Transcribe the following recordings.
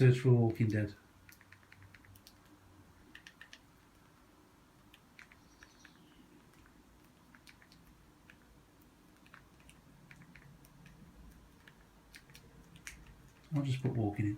Search for Walking Dead. I'll just put Walking in.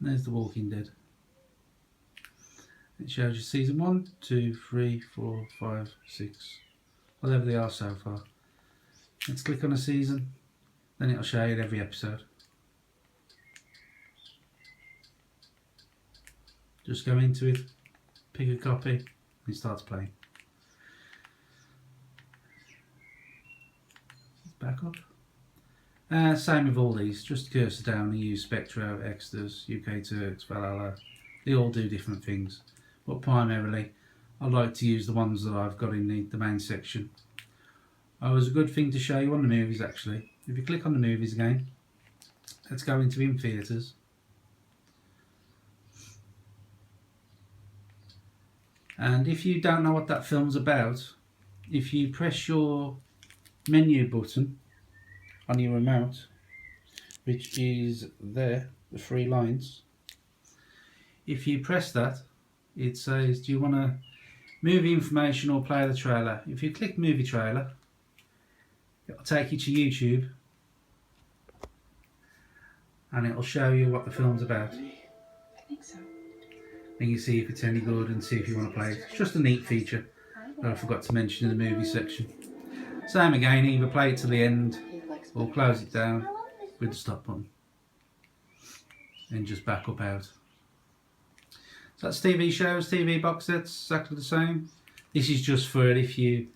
There's The Walking Dead. It shows you season 1, 2, 3, 4, 5, 6, whatever they are so far. Let's click on a season, then it'll show you every episode. Just go into it, pick a copy, and it starts playing. Back up. Same with all these, just cursor down and use Spectro, Extras, UK Turks, Valhalla. They all do different things, but primarily I like to use the ones that I've got in the main section. Oh, there's a good thing to show you on the movies actually. If you click on the movies again, let's go into In Theatres. And if you don't know what that film's about, if you press your menu button on your remote, which is there, the 3 lines, if you press that, it says, do you want to movie information or play the trailer? If you click movie trailer, it'll take you to YouTube and it'll show you what the film's about. I think so. And you see if it's any good and see if you want to play it. It's just a neat feature that I forgot to mention in the movie section. Same again, either play it to the end or close it down with the stop button and just back up out. So that's TV shows, TV box sets, exactly the same. This is just for if you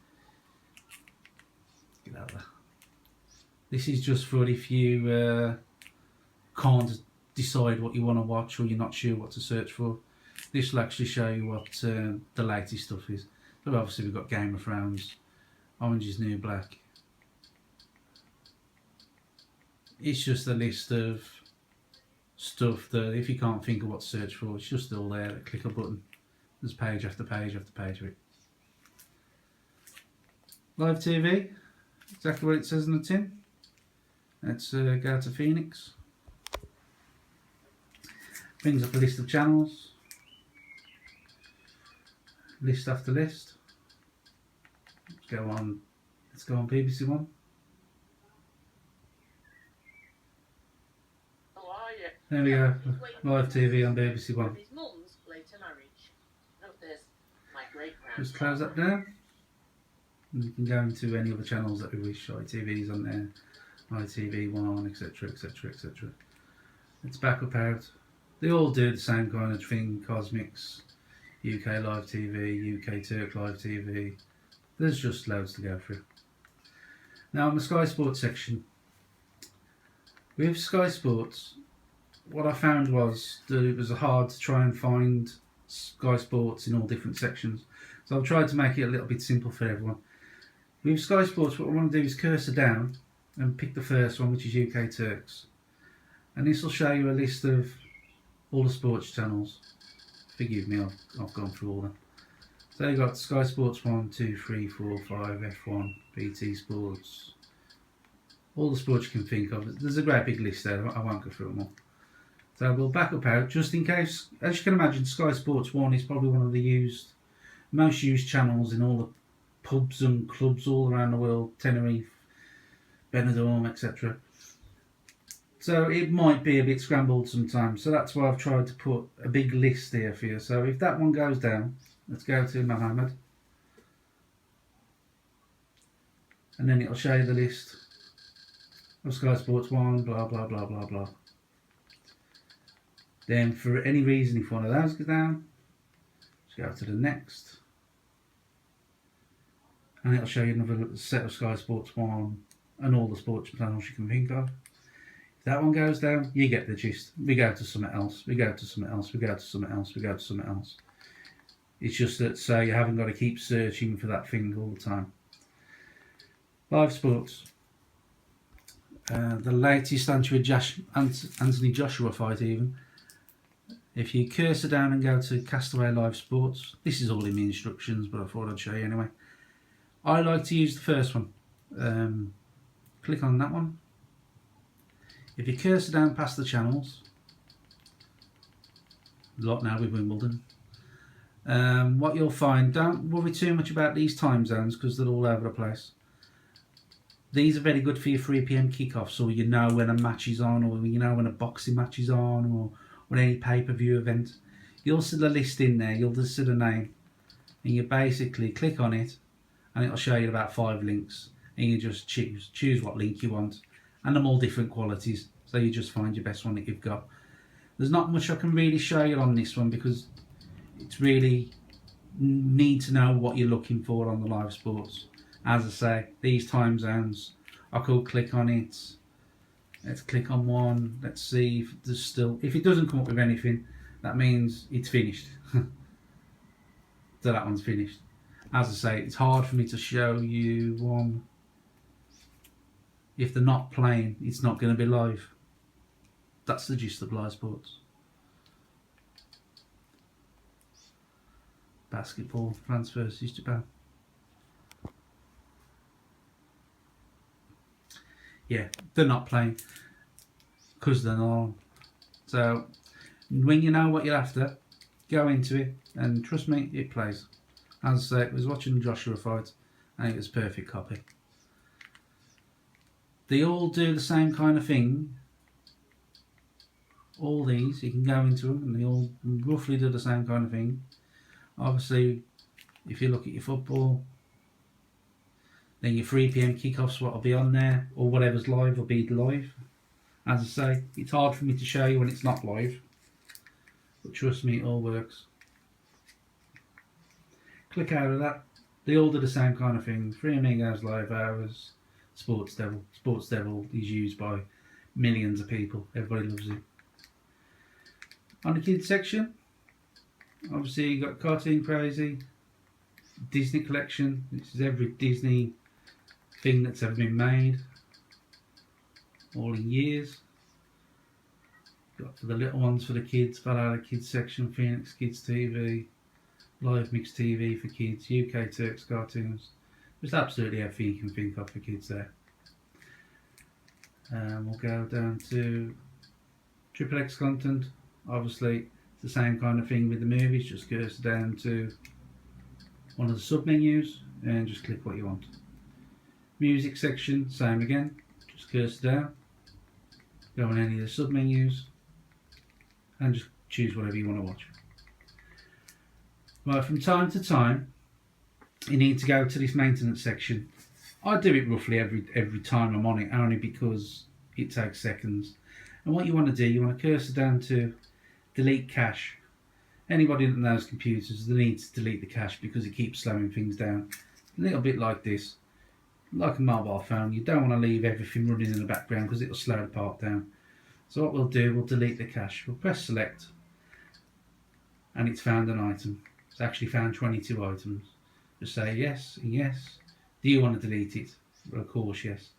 get out there. This is just for if you can't decide what you want to watch or you're not sure what to search for. This will actually show you what the latest stuff is. So obviously we've got Game of Thrones, Orange is the New Black. It's just a list of stuff that if you can't think of what to search for, it's just all there. Click a button. There's page after page after page of it. Live TV, exactly what it says in the tin. Let's go to Phoenix. Brings up a list of channels. List after list. Let's go on BBC One. There we go, live TV on BBC One. Just close that down. And we can go into any other channels that we wish. ITV's on there, ITV1, etc, etc, etc. Let's back up out. They all do the same kind of thing. Cosmics, UK Live TV, UK Turk Live TV. There's just loads to go through. Now on the Sky Sports section. With Sky Sports, what I found was that it was hard to try and find Sky Sports in all different sections. So I've tried to make it a little bit simple for everyone. With Sky Sports, what I want to do is cursor down and pick the first one, which is UK Turks. And this will show you a list of all the sports channels. Forgive me, I've gone through all them. So you've got Sky Sports 1, 2, 3, 4, 5, F1, BT Sports, all the sports you can think of. There's a great big list there, I won't go through them all. So we'll back up out just in case. As you can imagine, Sky Sports 1 is probably one of the most used channels in all the pubs and clubs all around the world, Tenerife, Benidorm, etc. So it might be a bit scrambled sometimes. So that's why I've tried to put a big list here for you. So if that one goes down, let's go to Mohammed. And then it'll show you the list of Sky Sports 1, blah, blah, blah, blah, blah. Then for any reason, if one of those goes down, just go to the next. And it'll show you another set of Sky Sports 1 and all the sports channels you can think of. If that one goes down, you get the gist. We go to something else, we go to something else, we go to something else, we go to something else. It's just that so you haven't got to keep searching for that thing all the time. Live sports. The latest Anthony Joshua fight even. If you cursor down and go to Castaway Live Sports, this is all in the instructions, but I thought I'd show you anyway. I like to use the first one. Click on that one. If you cursor down past the channels, a lot now with Wimbledon, what you'll find, don't worry too much about these time zones because they're all over the place. These are very good for your 3 PM kickoffs, or you know when a match is on, or you know when a boxing match is on, or when any pay-per-view event. You'll see the list in there, you'll just see the name, and you basically click on it, and it'll show you about 5 links, and you just choose what link you want, and they're all different qualities, so you just find your best one that you've got. There's not much I can really show you on this one because it's really need to know what you're looking for on the live sports. As I say, these time zones, I could click on it. Let's click on one. Let's see if there's still, if it doesn't come up with anything, that means it's finished. So that one's finished. As I say, it's hard for me to show you one. If they're not playing, it's not going to be live. That's the gist of live sports. Basketball, France versus Japan. Yeah, they're not playing because they're not. So when you know what you're after, go into it, and trust me, it plays. As I say, I was watching Joshua fight, and it was perfect copy. They all do the same kind of thing. All these, you can go into them, and they all roughly do the same kind of thing. Obviously, if you look at your football, then your 3 PM kickoffs, what will be on there, or whatever's live will be live. As I say, it's hard for me to show you when it's not live, but trust me, it all works. Click out of that. They all do the same kind of thing. 3 Amigos live hours, Sports Devil. Sports Devil is used by millions of people. Everybody loves it. On the kids section, obviously you got Cartoon Crazy, Disney Collection. This is every Disney thing that's ever been made, all in years. Got for the little ones for the kids, Valhalla Kids section, Phoenix Kids TV, Live Mix TV for kids, UK Turks cartoons. Just absolutely everything you can think of for kids there. We'll go down to Triple X content. Obviously, it's the same kind of thing with the movies. Just cursor down to one of the sub menus and just click what you want. Music section, same again. Just cursor down, go on any of the sub menus, and just choose whatever you want to watch. Right, from time to time, you need to go to this maintenance section. I do it roughly every time I'm on it, only because it takes seconds. And what you want to do, you want to cursor down to delete cache. Anybody that knows computers, they need to delete the cache because it keeps slowing things down. A little bit like this, like a mobile phone. You don't want to leave everything running in the background because it'll slow the part down. So what we'll do, we'll delete the cache. We'll press select, and it's found an item. It's actually found 22 items. Just say yes and yes. Do you want to delete it? Well, of course, yes.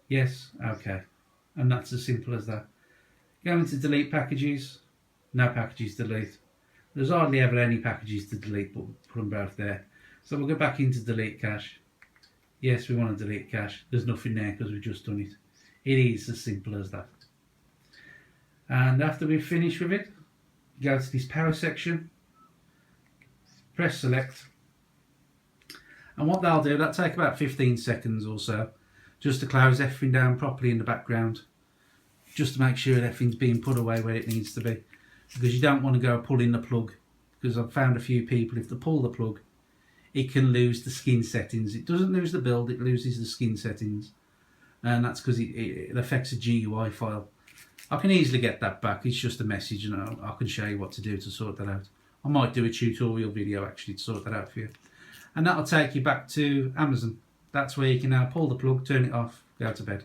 Yes, okay. And that's as simple as that. Go into delete packages. No packages to delete. There's hardly ever any packages to delete, but we'll put them both there. So we'll go back into delete cache. Yes, we want to delete cache. There's nothing there because we've just done it. It is as simple as that. And after we've finished with it, go to this power section, press select, and what they'll do, that'll take about 15 seconds or so, just to close everything down properly in the background, just to make sure that everything's being put away where it needs to be, because you don't want to go pulling the plug, because I've found a few people, if they pull the plug, it can lose the skin settings. It doesn't lose the build, it loses the skin settings, and that's because it affects a GUI file. I can easily get that back. It's just a message, and I can show you what to do to sort that out. I might do a tutorial video actually to sort that out for you, and that'll take you back to Amazon. That's where you can now pull the plug, turn it off, go to bed.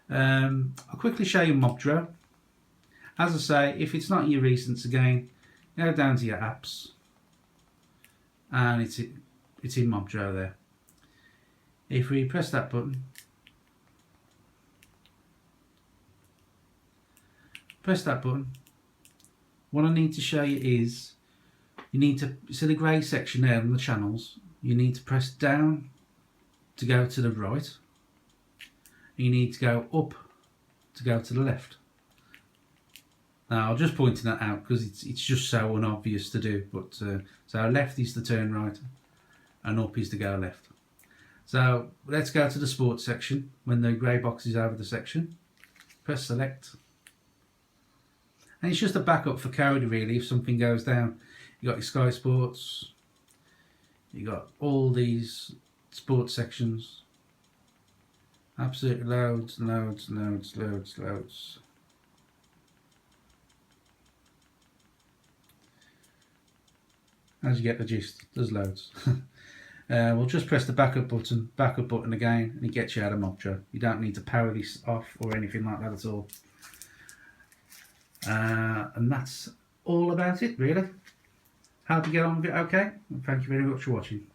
I'll quickly show you Mobdro. As I say, if it's not in your recents again, go down to your apps, and it's in Mobdro there. If we press that button, what I need to show you is, you need to see the grey section there on the channels. You need to press down to go to the right. You need to go up to go to the left. Now I'm just pointing that out because it's just so unobvious to do. But so left is to turn right, and up is to go left. So let's go to the sports section. When the grey box is over the section, press select. And it's just a backup for Kodi really if something goes down. You got your Sky Sports, you got all these sports sections. Absolutely loads. As you get the gist, there's loads. We'll just press the backup button again, and it gets you out of Mocktra. You don't need to power this off or anything like that at all. And that's all about it really. Hope you get on with it okay. Thank you very much for watching.